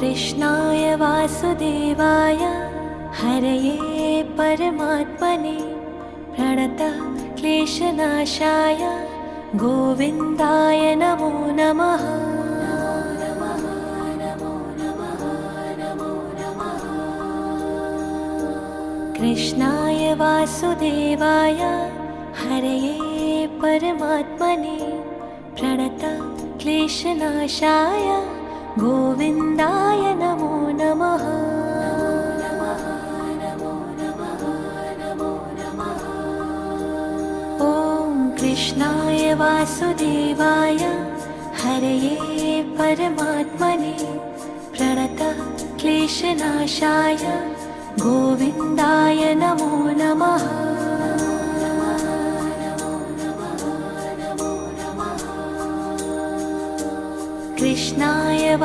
कृष्णाय वासुदेवाय हरये परमात्मने प्रणतः क्लेशनाशाय गोविन्दाय नमो नमः। कृष्णाय वासुदेवाय हरये परमात्मने प्रणतः क्लेशनाशाय गोविन्दाय नमो नमः। ॐ कृष्णाय वासुदेवाय हरये परमात्मने प्रणतः क्लेशनाशाय गोविन्दाय नमो नमः। कृष्णाय